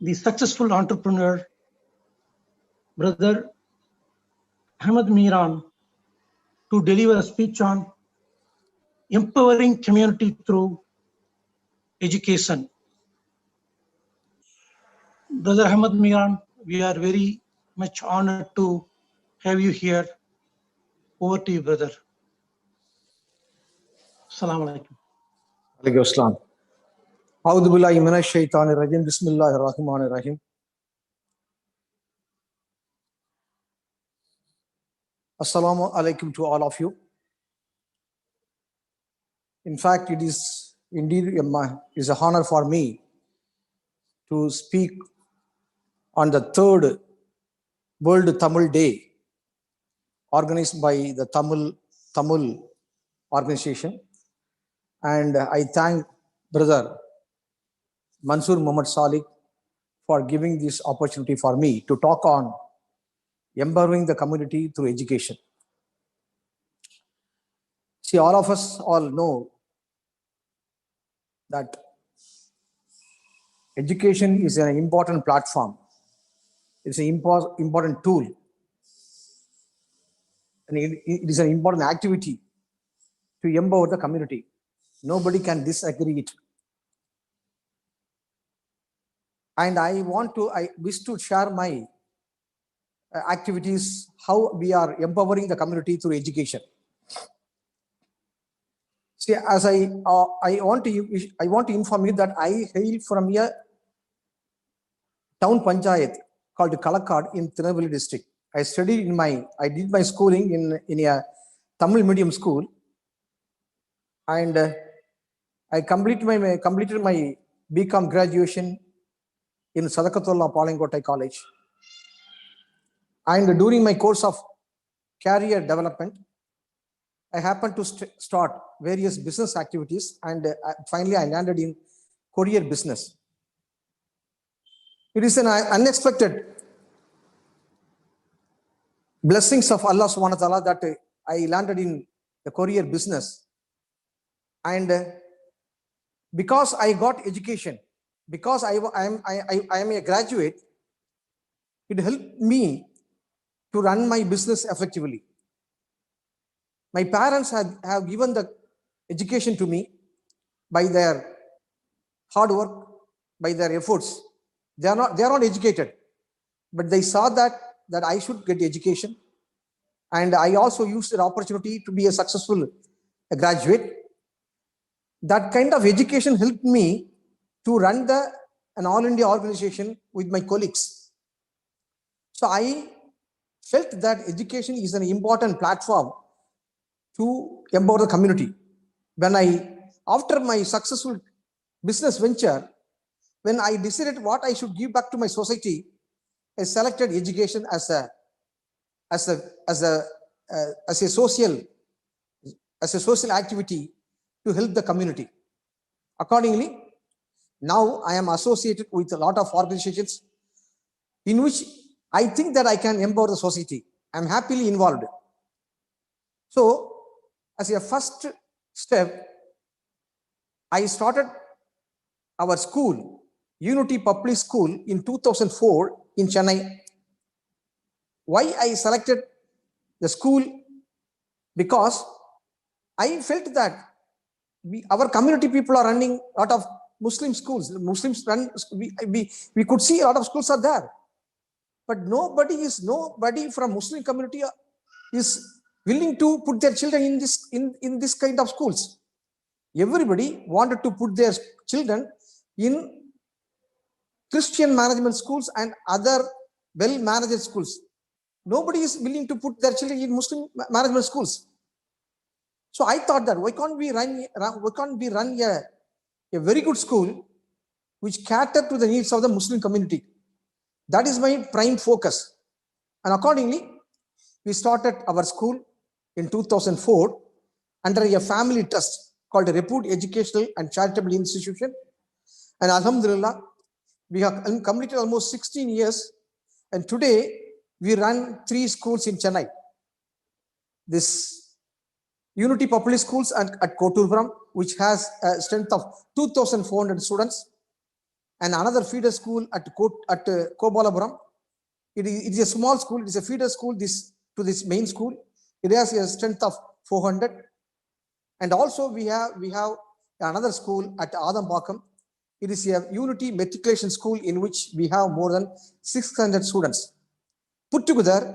the successful entrepreneur, Brother Ahmed Miran, to deliver a speech on empowering community through education. Brother Ahmed Miran, we are very much honored to have you here. Over to you, brother. Assalamu alaikum. Alaikum assalam. A'udhu billahi minash shaitanir rajim. Bismillahir rahmanir rahim. Assalamu alaikum to all of you. In fact, it is indeed an honor for me to speak on the third World Tamil Day organized by the Tamil organization. And I thank Brother Mansur Muhammad Salik for giving this opportunity for me to talk on empowering the community through education. See, all of us all know that education is an important platform. It's an important tool. And it is an important activity to empower the community. Nobody can disagree it. And I wish to share my activities, how we are empowering the community through education. See, as I want to inform you that I hail from a town panchayat called Kalakkad in Tirunelveli district. I did my schooling in a Tamil medium school, and I completed my BCom graduation in Sadakatullah Palankotai College. And during my course of career development, I happened to start various business activities, and finally I landed in courier business. It is an unexpected blessings of Allah subhanahu wa ta'ala that I landed in the courier business. And because I got education, because I am a graduate, it helped me to run my business effectively. My parents have given the education to me by their hard work, by their efforts. They are not educated, but they saw that I should get education. And I also used the opportunity to be a successful graduate. That kind of education helped me to run an all India organization with my colleagues. So I felt that education is an important platform to empower the community. After my successful business venture, when I decided what I should give back to my society, I selected education as a social activity to help the community. Accordingly, now I am associated with a lot of organizations in which I think that I can empower the society. I'm happily involved. So, as a first step, I started our school, Unity Public School, in 2004 in Chennai. Why I selected the school? Because I felt that our community people are running a lot of Muslim schools. Muslims run. We could see a lot of schools are there, but nobody from Muslim community is willing to put their children in this kind of schools. Everybody wanted to put their children in Christian management schools and other well-managed schools. Nobody is willing to put their children in Muslim management schools. So I thought that why can't we run a very good school which cater to the needs of the Muslim community? That is my prime focus. And accordingly, we started our school in 2004 under a family trust called a Repute Educational and Charitable Institution. And Alhamdulillah, we have completed almost 16 years. And today, we run 3 schools in Chennai. This Unity Public Schools at Kotturapuram, which has a strength of 2,400 students. and another feeder school at Kobalapuram. It is a small school. It is a feeder school to this main school. It has a strength of 400. And also we have another school at Adampakam. It is a unity matriculation school in which we have more than 600 students. Put together,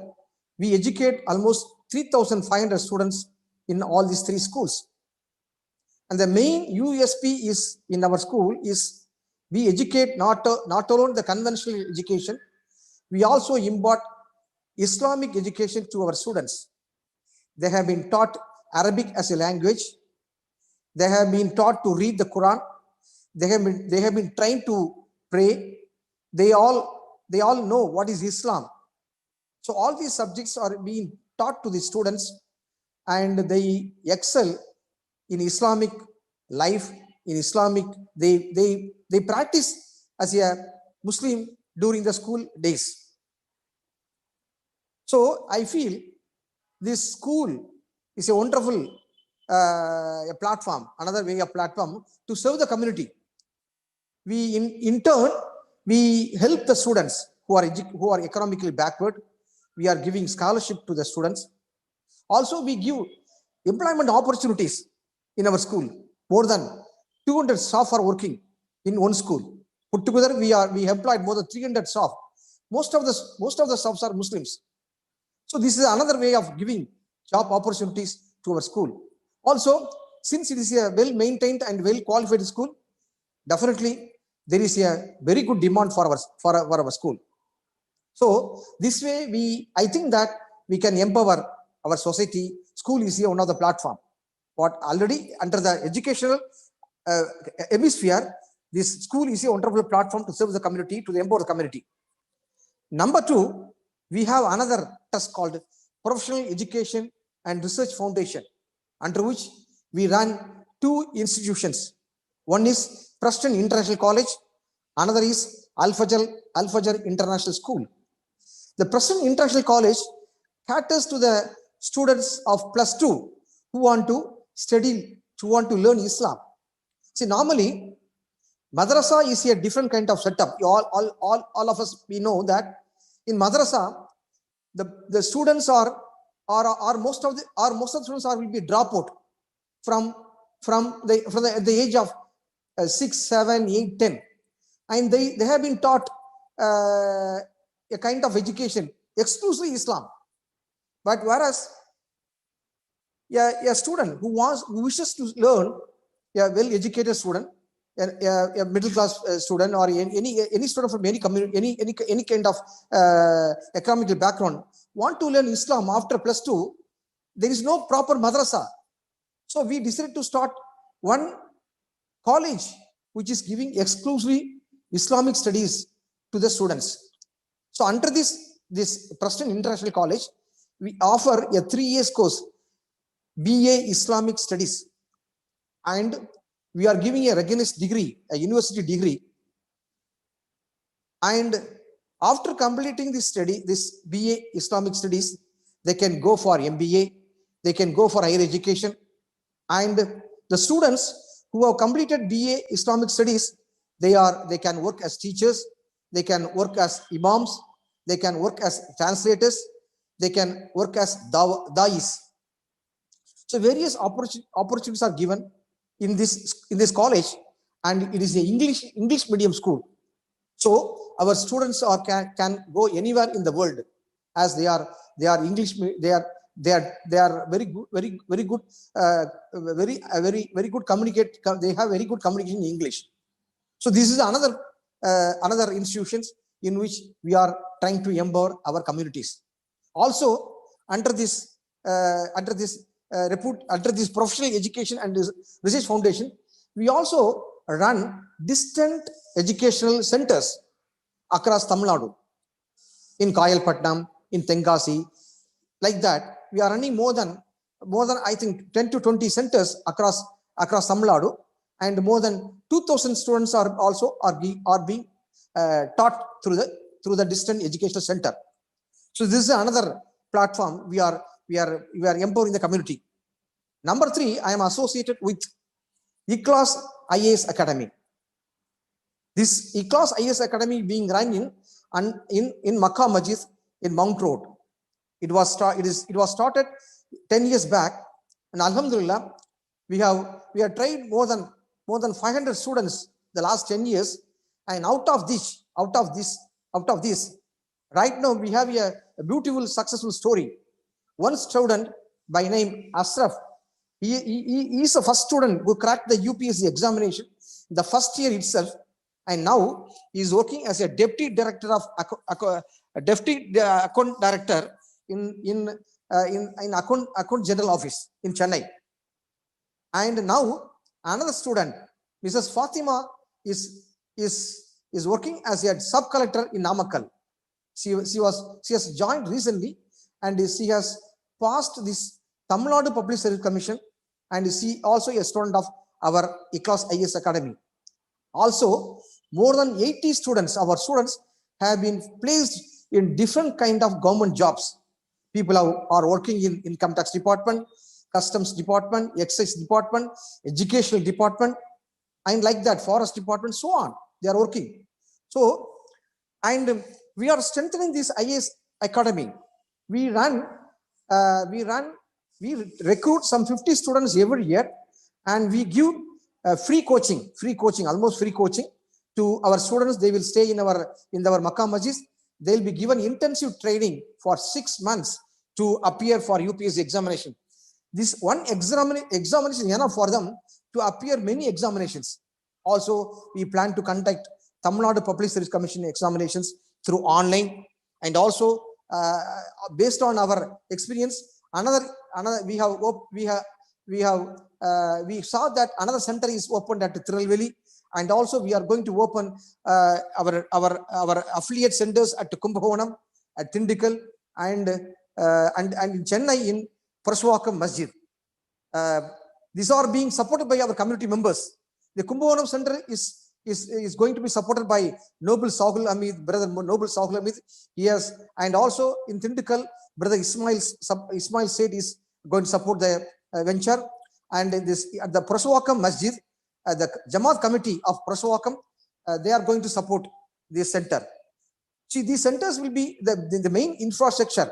we educate almost 3,500 students in all these three schools. And the main USP is in our school is we educate not only the conventional education, we also impart Islamic education to our students. They have been taught Arabic as a language. They have been taught to read the Quran. They have been trained to pray. They all know what is Islam. So all these subjects are being taught to the students, and they excel in Islamic life. In Islamic, they practice as a Muslim during the school days. So I feel this school is a wonderful a platform, another way of platform to serve the community. We in turn we help the students who are economically backward. We are giving scholarship to the students. Also, we give employment opportunities in our school. More than 200 staff are working in one school. Put together, we employed more than 300 staff. Most of the staffs are Muslims. So this is another way of giving job opportunities to our school. Also, since it is a well-maintained and well-qualified school, definitely there is a very good demand for our school. So this way, I think that we can empower our society. School is one of the platform. But already under the educational hemisphere, this school is a wonderful platform to serve the community, to empower the community. Number two, we have another trust called Professional Education and Research Foundation, under which we run two institutions. One is Preston International College, another is Al-Fajr International School. The Preston International College caters to the students of +2 who want to study, who want to learn Islam. See, normally, madrasa is a different kind of setup. All of us, we know that in madrasa, the students are most of the students will be dropout from the age of 6, 7, 8, 10, and they have been taught a kind of education exclusively Islam. But whereas a student who wishes to learn, a well-educated student, a middle-class student, or any student from any community, any kind of economical background, want to learn Islam after +2, there is no proper madrasa. So we decided to start one college which is giving exclusively Islamic studies to the students. So under this Preston International College, we offer a 3 years course, BA Islamic Studies, and we are giving a recognized degree, a university degree. And after completing this study, this BA Islamic Studies, they can go for MBA, they can go for higher education. And the students who have completed BA Islamic Studies, they can work as teachers, they can work as imams, they can work as translators, they can work as da'is. So various opportunities are given in this college, and it is an English medium school. So our students can go anywhere in the world, as they are English. They are very good communicate. They have very good communication in English. So this is another institutions in which we are trying to empower our communities. Also, under this Professional Education and Research Foundation, we also run distant educational centers across Tamil Nadu, in Kayalpatnam, in Tenkasi, like that. We are running more than I think 10 to 20 centers across Tamil Nadu, and more than 2,000 students are being taught through the distant educational center. So this is another platform we are empowering the community. Number 3, I am associated with ICLAS IAS Academy. This E-Class IAS Academy being run in Makkah Masjid in Mount Road. It was started 10 years back, and Alhamdulillah, we have trained more than 500 students the last 10 years, and out of this, right now we have a beautiful successful story. One student by name Ashraf, he is the first student who cracked the UPSC examination the first year itself, and now he is working as a deputy director of account director in account general office in Chennai. And now another student, Mrs. Fatima, is working as a sub collector in Namakkal. She has joined recently, and she has passed this Tamil Nadu Public Service Commission, and she also a student of our E-Class IAS Academy. Also, more than 80 students, our students, have been placed in different kind of government jobs. People are working in income tax department, customs department, excise department, educational department, and like that, forest department, so on. They are working. So, and we are strengthening this IAS Academy. We recruit some 50 students every year, and we give free coaching, almost free coaching to our students. They will stay in our Makkah Masjid. They'll be given intensive training for 6 months to appear for UPSC examination. This one examination enough for them to appear many examinations. Also, we plan to conduct Tamil Nadu Public Service Commission examinations through online, and also based on our experience, we saw that another center is opened at Tirunelveli, and also we are going to open our affiliate centers at Kumbakonam, at Tindikal, and in Chennai in Paraswakam Masjid. These are being supported by our community members. The Kumbakonam center is going to be supported by Noble Sahul Hamid, brother Noble Sahul Hamid. Yes, and also in Tindikal, brother Ismail Said is going to support the venture. And this at the Paraswakam Masjid, the Jamaat committee of Paraswakam, they are going to support this center. See, these centers will be the main infrastructure,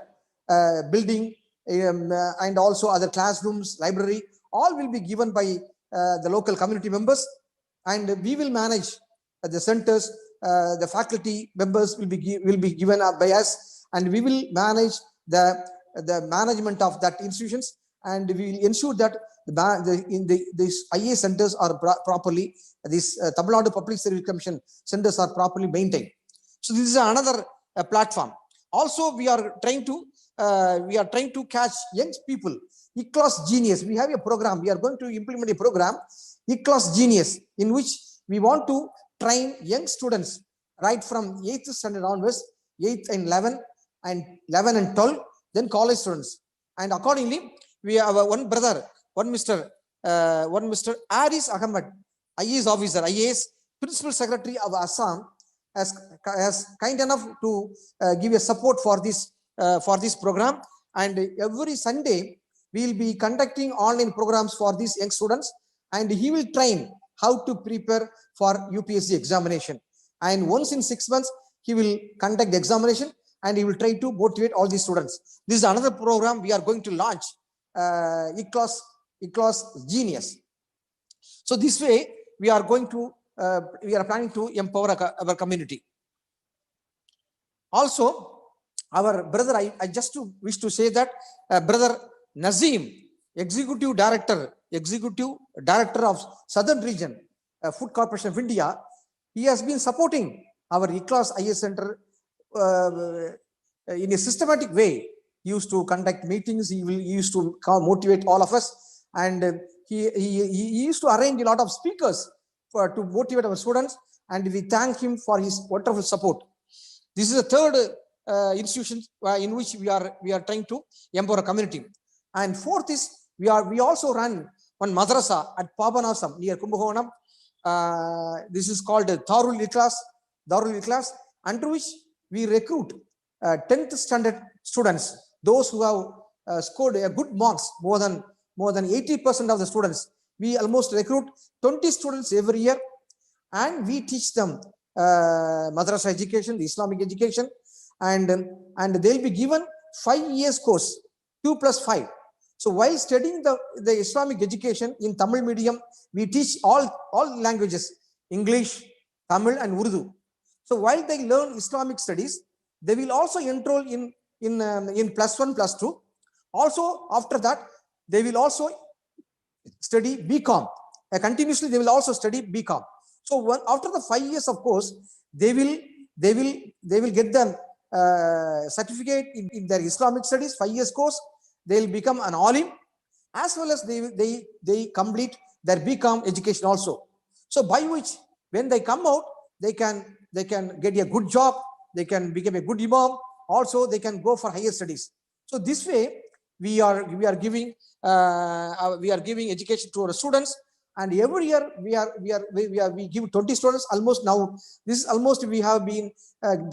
building, and also other classrooms, library, all will be given by the local community members, and we will manage the centers. The faculty members will be given up by us, and we will manage the management of that institutions, and we will ensure that these IAS centers are properly, these Tamil Nadu Public Service Commission centers are properly maintained. So this is another platform. Also, we are trying to catch young people. E-Class Genius. We have a program. We are going to implement a program, E-Class Genius, in which we want to train young students right from 8th standard onwards, 8th and 11 and 12, then college students. And accordingly, we have one brother, one Mr. Aris Ahmed, IAS officer, IAS Principal Secretary of Assam, has kind enough to give a support for this program. And every Sunday, we will be conducting online programs for these young students, and he will train how to prepare for UPSC examination. And once in 6 months, he will conduct the examination, and he will try to motivate all these students. This is another program we are going to launch, E-Class Genius. So this way, we are planning to empower our community. Also, our brother, I just wish to say that brother Nazim, Executive Director of Southern Region, Food Corporation of India, he has been supporting our E-Class IAS Center in a systematic way. He used to conduct meetings. He used to motivate all of us, and he used to arrange a lot of speakers to motivate our students, and we thank him for his wonderful support. This is the third institution in which we are trying to empower a community. And fourth is we also run one madrasa at Pabanasam near Kumbakonam. This is called Darul Ikhlas, under which we recruit 10th standard students, those who have scored a good marks, more than 80% of the students. We almost recruit 20 students every year, and we teach them madrasa education, the Islamic education, and they'll be given 5 years course, 2 plus 5. So while studying the Islamic education in Tamil medium, we teach all languages, English, Tamil and Urdu. So while they learn Islamic studies, they will also enroll in +1, +2. Also after that, they will also study BCom. Continuously, they will also study BCom. So after the 5 years of course, they will get them certificate in their Islamic studies, 5 years course. They will become an alim, as well as they complete their BCom education also. So by which, when they come out, they can get a good job, they can become a good imam. Also, they can go for higher studies. So this way, we are giving education to our students, and every year we give 20 students. Almost now, this is almost we have been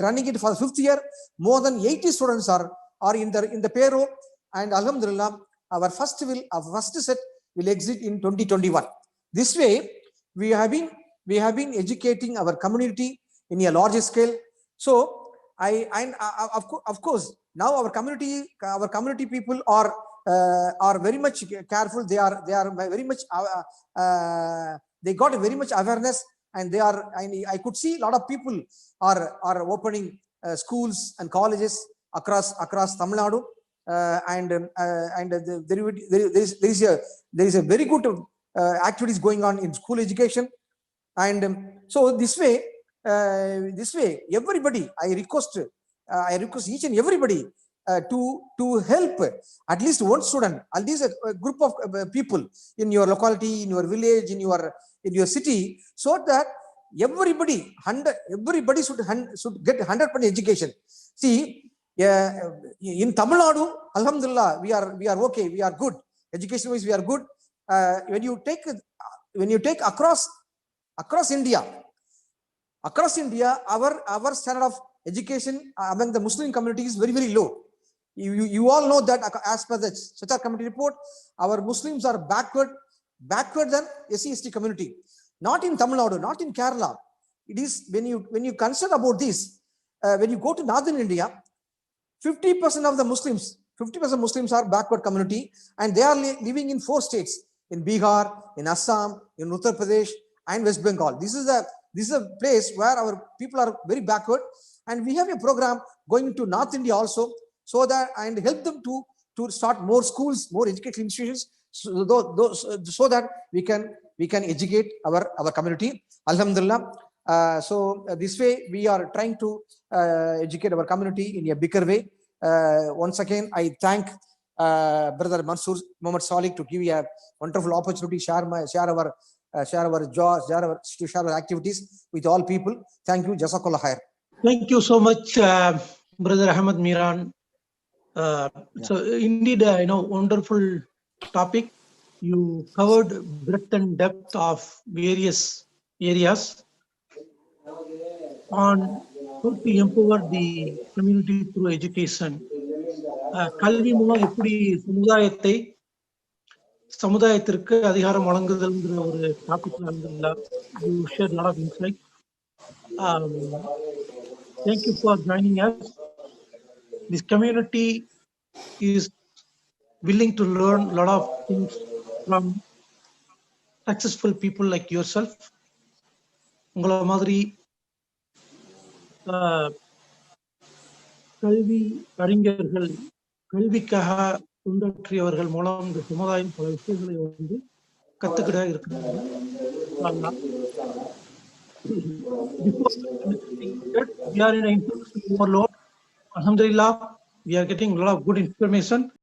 running it for the 5th year. More than 80 students are in the payroll, and Alhamdulillah, our first set will exit in 2021. This way, we have been educating our community in a larger scale. So of course, now our community people are very much careful. They are very much they got very much awareness, and I could see a lot of people are opening schools and colleges across Tamil Nadu, there is a very good activities going on in school education. And so this way, everybody, I request each and everybody to help at least one student, at least a group of people in your locality, in your village, in your city, so that everybody should get 100% education. See, in Tamil Nadu, Alhamdulillah, we are okay, we are good. Education wise, we are good. When you take across India, our standard of education among the Muslim community is very, very low. You all know that as per the Sachar committee report, our Muslims are backward than SC/ST community. Not in Tamil Nadu, not in Kerala. It is when you consider about this, when you go to northern India, 50% of the Muslims, 50% Muslims are backward community, and they are living in 4 states, in Bihar, in Assam, in Uttar Pradesh, and West Bengal. This is a place where our people are very backward, and we have a program going to North India also, so that and help them to start more schools, more educational institutions, so that we can educate our community. Alhamdulillah. So this way we are trying to educate our community in a bigger way. Once again, I thank Brother Mansoor Muhammad Salih to give a wonderful opportunity to share our activities with all people. Thank you. Jazakallah khair. Thank you so much, Brother Ahmed Miran. So indeed, wonderful topic. You covered breadth and depth of various areas on how to empower the community through education. கல்வி மூலம் எப்படி சமுதாயத்திற்கு அதிகாரம் வழங்குதல்ங்கிற ஒரு டாபிக்ல இருந்ததுல you shared a lot of insight. Thank you for joining us. This community is willing to learn a lot of things from successful people like yourself. உங்கள மாதிரி கல்வி அறிஞர்கள், கல்விக்காக தொண்டாற்றியவர்கள் மூலம் இந்த சமுதாயம் பல விஷயங்களை கத்துக்கிட இருக்கிறாங்க. We are in an information overload. Alhamdulillah, we are getting a lot of good information.